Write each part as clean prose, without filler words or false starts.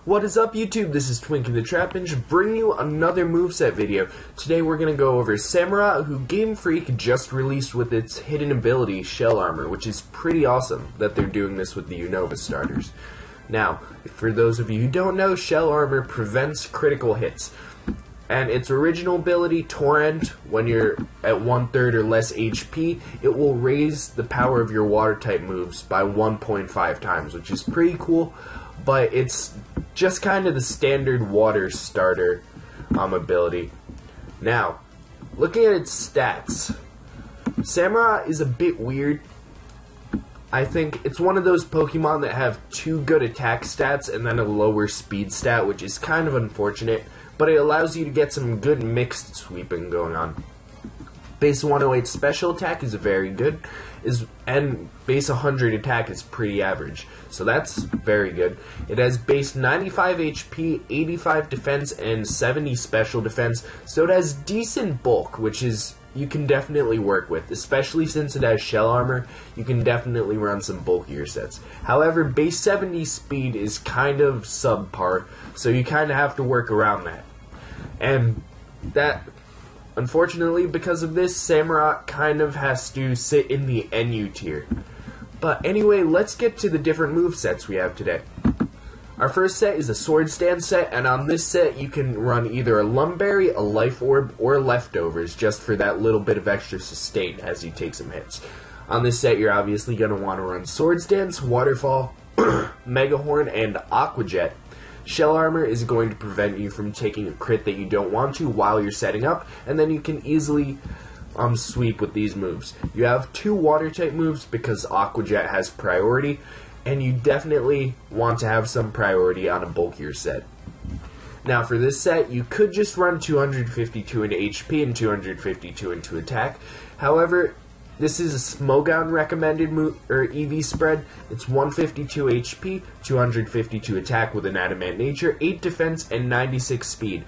What is up, YouTube? This is Twinkie the Trapinch, bringing you another moveset video. Today we're going to go over Samurott, who Game Freak just released with its hidden ability, Shell Armor, which is pretty awesome that they're doing this with the Unova starters. Now, for those of you who don't know, Shell Armor prevents critical hits. And its original ability, Torrent, when you're at 1/3 or less HP, it will raise the power of your water-type moves by 1.5 times, which is pretty cool, but it's just kind of the standard water starter ability. Now, looking at its stats, Samurott is a bit weird. I think it's one of those Pokemon that have two good attack stats and then a lower speed stat, which is kind of unfortunate, but it allows you to get some good mixed sweeping going on. Base 108 special attack is very good, and base 100 attack is pretty average, so that's very good. It has base 95 HP, 85 defense, and 70 special defense, so it has decent bulk, which is you can definitely work with, especially since it has Shell Armor. You can definitely run some bulkier sets. However, base 70 speed is kind of subpar, so you kind of have to work around that. And that, unfortunately, because of this, Samurott kind of has to sit in the NU tier. But anyway, let's get to the different movesets we have today. Our first set is a Sword Stand set, and on this set you can run either a Lumberry, a Life Orb, or Leftovers, just for that little bit of extra sustain as you take some hits. On this set you're obviously going to want to run Sword Stance, Waterfall, Mega Horn, and Aqua Jet. Shell Armor is going to prevent you from taking a crit that you don't want to while you're setting up, and then you can easily sweep with these moves. You have two Water-type moves because Aqua Jet has priority, and you definitely want to have some priority on a bulkier set. Now for this set, you could just run 252 into HP and 252 into attack. However, this is a Smogon recommended EV spread. It's 152 HP, 252 attack with an Adamant Nature, 8 defense, and 96 speed.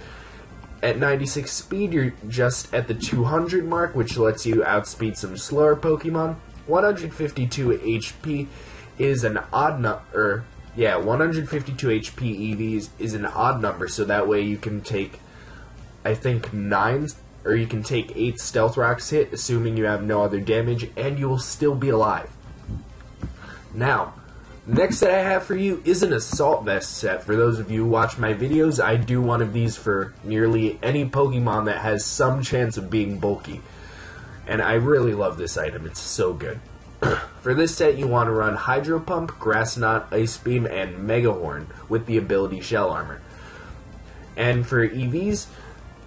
At 96 speed, you're just at the 200 mark, which lets you outspeed some slower Pokemon. 152 HP is an odd number. 152 HP EVs is an odd number, so that way you can take, I think, 9, or you can take 8 Stealth Rocks hit, assuming you have no other damage, and you will still be alive. Now, next set I have for you is an Assault Vest set. For those of you who watch my videos, I do one of these for nearly any Pokemon that has some chance of being bulky. And I really love this item, it's so good. For this set, you want to run Hydro Pump, Grass Knot, Ice Beam, and Mega Horn with the ability Shell Armor. And for EVs,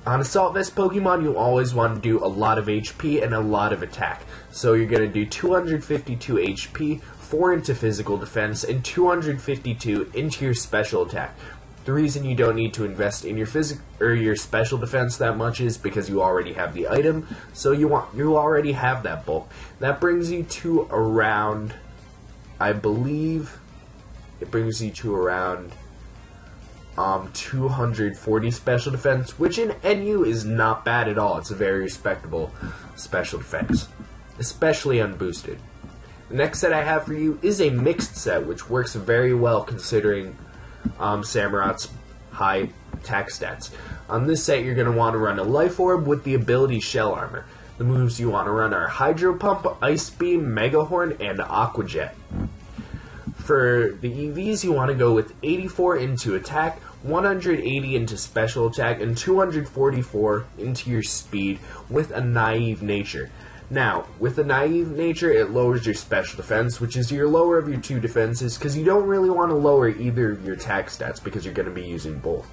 on Assault Vest Pokemon, you always want to do a lot of HP and a lot of attack. So you're going to do 252 HP, 4 into physical defense, and 252 into your special attack. The reason you don't need to invest in your special defense that much is because you already have the item, so you already have that bulk. That brings you to around, I believe, it brings you to around 240 special defense, which in NU is not bad at all. It's a very respectable special defense, especially unboosted. The next set I have for you is a mixed set, which works very well considering Samurott's high attack stats. On this set, you're going to want to run a Life Orb with the ability Shell Armor. The moves you want to run are Hydro Pump, Ice Beam, Mega Horn, and Aqua Jet. For the EVs, you want to go with 84 into attack, 180 into special attack, and 244 into your speed with a Naive Nature. Now, with the Naive Nature, it lowers your special defense, which is your lower of your two defenses, because you don't really want to lower either of your attack stats, because you're going to be using both.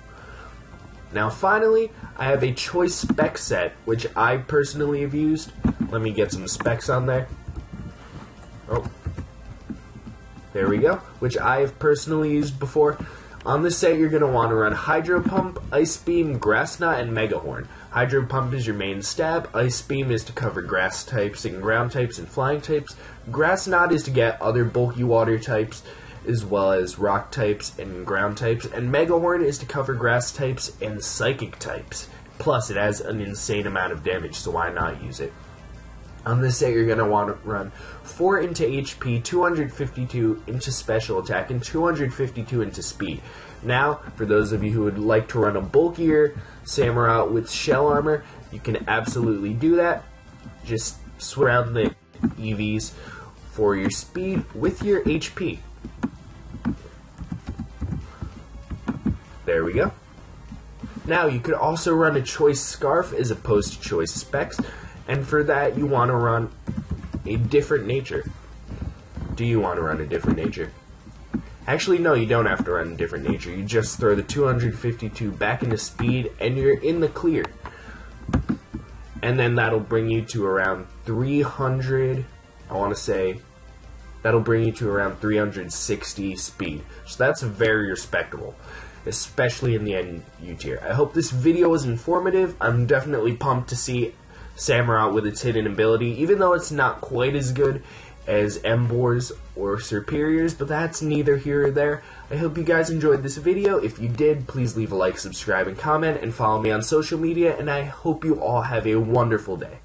Now, finally, I have a Choice Spec set, which I personally have used. Let me get some specs on there. Oh, there we go, which I have personally used before. On this set, you're going to want to run Hydro Pump, Ice Beam, Grass Knot, and Mega Horn. Hydro Pump is your main stab, Ice Beam is to cover grass types and ground types and flying types, Grass Knot is to get other bulky water types as well as rock types and ground types, and Mega Horn is to cover grass types and psychic types. Plus, it has an insane amount of damage, so why not use it? On this set, you're going to want to run 4 into HP, 252 into special attack, and 252 into speed. Now, for those of you who would like to run a bulkier Samurott with shell armor, you can absolutely do that. Just switch around the EVs for your speed with your HP. There we go. Now, you could also run a choice scarf as opposed to choice specs, and for that, you want to run a different nature. Do you want to run a different nature? Actually, no, you don't have to run a different nature. You just throw the 252 back into speed, and you're in the clear. And then that'll bring you to around 300, I want to say, that'll bring you to around 360 speed. So that's very respectable, especially in the NU tier. I hope this video was informative. I'm definitely pumped to see Samurott with its hidden ability, even though it's not quite as good as Embors or Superiors, but that's neither here or there. I hope you guys enjoyed this video. If you did, please leave a like, subscribe, and comment, and follow me on social media, and I hope you all have a wonderful day.